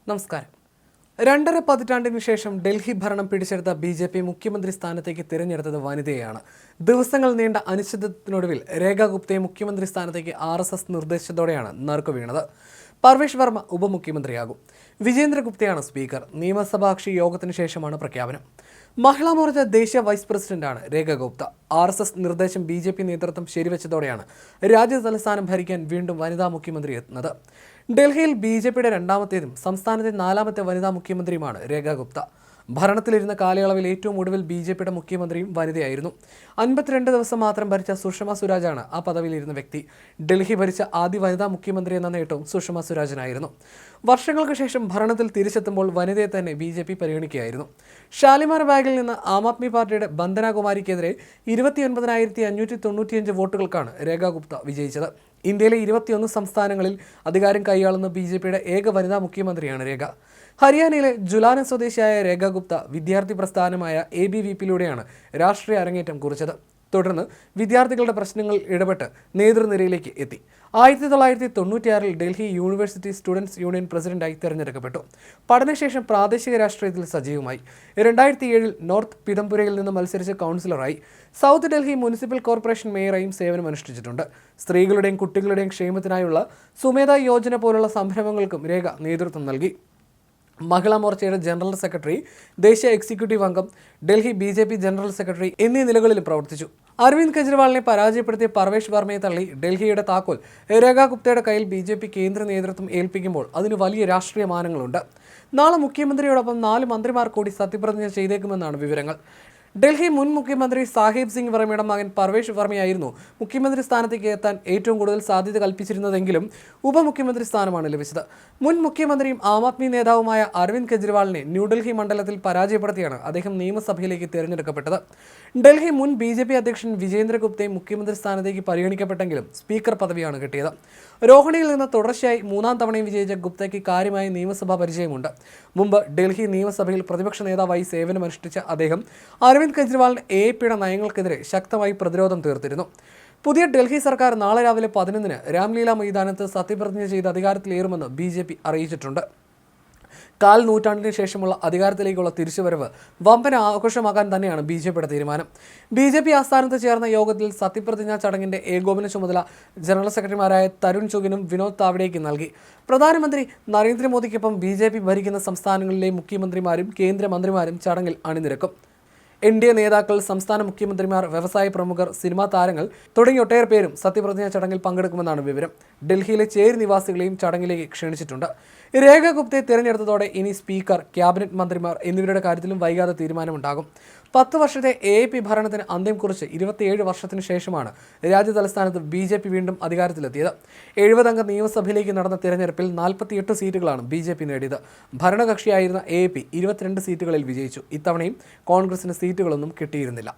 നമസ്കാരം. 2.5 പതിറ്റാണ്ടിന് ശേഷം ഡൽഹി ഭരണം പിടിച്ചെടുത്ത ബി.ജെ.പി. മുഖ്യമന്ത്രി സ്ഥാനത്തേക്ക് തിരഞ്ഞെടുത്തത് വനിതയെയാണ്. ദിവസങ്ങൾ നീണ്ട അനിശ്ചിതത്വത്തിനൊടുവിൽ രേഖ ഗുപ്തയെ മുഖ്യമന്ത്രി സ്ഥാനത്തേക്ക് RSS നിർദ്ദേശിച്ചതോടെയാണ് നറുക്ക് വീണത്. പർവേഷ് വർമ്മ ഉപമുഖ്യമന്ത്രിയാകും. വിജേന്ദ്ര ഗുപ്തയാണ് സ്പീക്കർ. നിയമസഭാ കക്ഷി യോഗത്തിന് ശേഷമാണ് പ്രഖ്യാപനം. മഹിളാ മോർച്ച ദേശീയ വൈസ് പ്രസിഡന്റാണ് രേഖ ഗുപ്ത. RSS നിർദ്ദേശം ബി.ജെ.പി. നേതൃത്വം ശരിവെച്ചതോടെയാണ് രാജ്യതലസ്ഥാനം ഭരിക്കാൻ വീണ്ടും വനിതാ മുഖ്യമന്ത്രി എത്തുന്നത്. ഡൽഹിയിൽ ബി.ജെ.പിയുടെ രണ്ടാമത്തേതും സംസ്ഥാനത്തെ 4ാമത്തെ വനിതാ മുഖ്യമന്ത്രിയുമാണ് രേഖ ഗുപ്ത. ഭരണത്തിലിരുന്ന കാലയളവിൽ ഏറ്റവും ഒടുവിൽ ബി.ജെ.പിയുടെ മുഖ്യമന്ത്രിയും വനിതയായിരുന്നു. 52 ദിവസം മാത്രം ഭരിച്ച സുഷമ സ്വരാജാണ് ആ പദവിയിലിരുന്ന വ്യക്തി. ഡൽഹി ഭരിച്ച ആദ്യ വനിതാ മുഖ്യമന്ത്രി എന്ന നേട്ടവും സുഷമ സ്വരാജിനായിരുന്നു. വർഷങ്ങൾക്ക് ശേഷം ഭരണത്തിൽ തിരിച്ചെത്തുമ്പോൾ വനിതയെ തന്നെ ബി.ജെ.പി. പരിഗണിക്കുകയായിരുന്നു. ഷാലിമാർ ബാഗിൽ നിന്ന് ആം ആദ്മി പാർട്ടിയുടെ ബന്ദന കുമാരിക്കെതിരെ 29,595 വോട്ടുകൾക്കാണ് രേഖ ഗുപ്ത വിജയിച്ചത്. ഇന്ത്യയിലെ 21 സംസ്ഥാനങ്ങളിൽ അധികാരം കൈയാളുന്ന ബി.ജെ.പിയുടെ ഏക വനിതാ മുഖ്യമന്ത്രിയാണ് രേഖ. ഹരിയാനയിലെ ജുലാന സ്വദേശിയായ രേഖ ഗുപ്ത വിദ്യാർത്ഥി പ്രസ്ഥാനമായ ABVP-യിലൂടെയാണ് രാഷ്ട്രീയ അരങ്ങേറ്റം കുറിച്ചത്. തുടർന്ന് വിദ്യാർത്ഥികളുടെ പ്രശ്നങ്ങളിൽ ഇടപെട്ട് നേതൃനിരയിലേക്ക് എത്തി. 1996 ഡൽഹി യൂണിവേഴ്സിറ്റി സ്റ്റുഡൻസ് യൂണിയൻ പ്രസിഡന്റായി തിരഞ്ഞെടുക്കപ്പെട്ടു. പഠനശേഷം പ്രാദേശിക രാഷ്ട്രീയത്തിൽ സജീവമായി. 2007 നോർത്ത് പിതംപുരയിൽ നിന്ന് മത്സരിച്ച് കൗൺസിലറായി. സൗത്ത് ഡൽഹി മുനിസിപ്പൽ കോർപ്പറേഷൻ മേയറായും സേവനമനുഷ്ഠിച്ചിട്ടുണ്ട്. സ്ത്രീകളുടെയും കുട്ടികളുടെയും ക്ഷേമത്തിനായുള്ള സുമേധ യോജന പോലുള്ള സംരംഭങ്ങൾക്കും രേഖ നേതൃത്വം നൽകി. മഹിളാ മോർച്ചയുടെ ജനറൽ സെക്രട്ടറി, ദേശീയ എക്സിക്യൂട്ടീവ് അംഗം, ഡൽഹി ബി.ജെ.പി. ജനറൽ സെക്രട്ടറി എന്നീ നിലകളിലും പ്രവർത്തിച്ചു. അരവിന്ദ് കെജ്രിവാളിനെ പരാജയപ്പെടുത്തിയ പർവേഷ് വർമ്മയെ തള്ളി ഡൽഹിയുടെ താക്കോൽ രേഖ ഗുപ്തയുടെ കയ്യിൽ ബി.ജെ.പി. കേന്ദ്ര നേതൃത്വം ഏൽപ്പിക്കുമ്പോൾ അതിന് വലിയ രാഷ്ട്രീയ മാനങ്ങളുണ്ട്. നാളെ മുഖ്യമന്ത്രിയോടൊപ്പം 4 മന്ത്രിമാർ കൂടി സത്യപ്രതിജ്ഞ ചെയ്തേക്കുമെന്നാണ് വിവരങ്ങൾ. ഡൽഹി മുൻ മുഖ്യമന്ത്രി സാഹിബ് സിംഗ് വർമ്മയുടെ മകൻ പർവേഷ് വർമ്മയായിരുന്നു മുഖ്യമന്ത്രി സ്ഥാനത്തേക്ക് എത്താൻ ഏറ്റവും കൂടുതൽ സാധ്യത കൽപ്പിച്ചിരുന്നതെങ്കിലും ഉപമുഖ്യമന്ത്രി സ്ഥാനമാണ് ലഭിച്ചത്. മുൻ മുഖ്യമന്ത്രിയും ആം ആദ്മി നേതാവുമായ അരവിന്ദ് കെജ്രിവാളിനെ ന്യൂഡൽഹി മണ്ഡലത്തിൽ പരാജയപ്പെടുത്തിയാണ് അദ്ദേഹം നിയമസഭയിലേക്ക് തിരഞ്ഞെടുക്കപ്പെട്ടത്. ഡൽഹി മുൻ ബി.ജെ.പി. അധ്യക്ഷൻ വിജേന്ദ്ര ഗുപ്തയെ മുഖ്യമന്ത്രി സ്ഥാനത്തേക്ക് പരിഗണിക്കപ്പെട്ടെങ്കിലും സ്പീക്കർ പദവിയാണ് കിട്ടിയത്. രോഹിണിയിൽ നിന്ന് തുടർച്ചയായി 3ാം തവണയും വിജയിച്ച ഗുപ്തയ്ക്ക് കാര്യമായ നിയമസഭാ പരിചയമുണ്ട്. മുമ്പ് ഡൽഹി നിയമസഭയിൽ പ്രതിപക്ഷ നേതാവായി സേവനമനുഷ്ഠിച്ച അദ്ദേഹം അരവിന്ദ് കെജ്രിവാളിന്റെ AAP-യുടെ നയങ്ങൾക്കെതിരെ ശക്തമായി പ്രതിരോധം തീർത്തിരുന്നു. പുതിയ ഡൽഹി സർക്കാർ നാളെ രാവിലെ 11-ന് രാംലീല മൈതാനത്ത് സത്യപ്രതിജ്ഞ ചെയ്ത് അധികാരത്തിലേറുമെന്ന് ബി.ജെ.പി. അറിയിച്ചിട്ടുണ്ട്. 4 നൂറ്റാണ്ടിന് ശേഷമുള്ള അധികാരത്തിലേക്കുള്ള തിരിച്ചുവരവ് വമ്പൻ ആഘോഷമാക്കാൻ തന്നെയാണ് ബി.ജെ.പിയുടെ തീരുമാനം. ബി.ജെ.പി. ആസ്ഥാനത്ത് ചേർന്ന യോഗത്തിൽ സത്യപ്രതിജ്ഞാ ചടങ്ങിന്റെ ഏകോപന ചുമതല ജനറൽ സെക്രട്ടറിമാരായ തരുൺ ചുഗിനും വിനോദ് താവ്ഡേക്കും നൽകി. പ്രധാനമന്ത്രി നരേന്ദ്രമോദിക്കൊപ്പം ബി.ജെ.പി. ഭരിക്കുന്ന സംസ്ഥാനങ്ങളിലെ മുഖ്യമന്ത്രിമാരും കേന്ദ്രമന്ത്രിമാരും ചടങ്ങിൽ അണിനിരക്കും. NDA നേതാക്കൾ, സംസ്ഥാന മുഖ്യമന്ത്രിമാർ, വ്യവസായ പ്രമുഖർ, സിനിമാ താരങ്ങൾ തുടങ്ങി ഒട്ടേറെ പേരും സത്യപ്രതിജ്ഞാ ചടങ്ങിൽ പങ്കെടുക്കുമെന്നാണ് വിവരം. ഡൽഹിയിലെ ചേരി നിവാസികളെയും ചടങ്ങിലേക്ക് ക്ഷണിച്ചിട്ടുണ്ട്. രേഖ ഗുപ്തയെ തിരഞ്ഞെടുത്തതോടെ ഇനി സ്പീക്കർ, ക്യാബിനറ്റ് മന്ത്രിമാർ എന്നിവരുടെ കാര്യത്തിലും വൈകാതെ തീരുമാനമുണ്ടാകും. 10 വർഷത്തെ AAP ഭരണത്തിന് അന്ത്യം കുറിച്ച് 27 വർഷത്തിന് ശേഷമാണ് രാജ്യതലസ്ഥാനത്ത് ബി.ജെ.പി. വീണ്ടും അധികാരത്തിലെത്തിയത്. 70 അംഗ നിയമസഭയിലേക്ക് നടന്ന തിരഞ്ഞെടുപ്പിൽ 48 സീറ്റുകളാണ് ബി.ജെ.പി. നേടിയത്. ഭരണകക്ഷിയായിരുന്ന AAP 22 സീറ്റുകളിൽ വിജയിച്ചു. ഇത്തവണയും കോൺഗ്രസിന് സീറ്റുകളൊന്നും കിട്ടിയിരുന്നില്ല.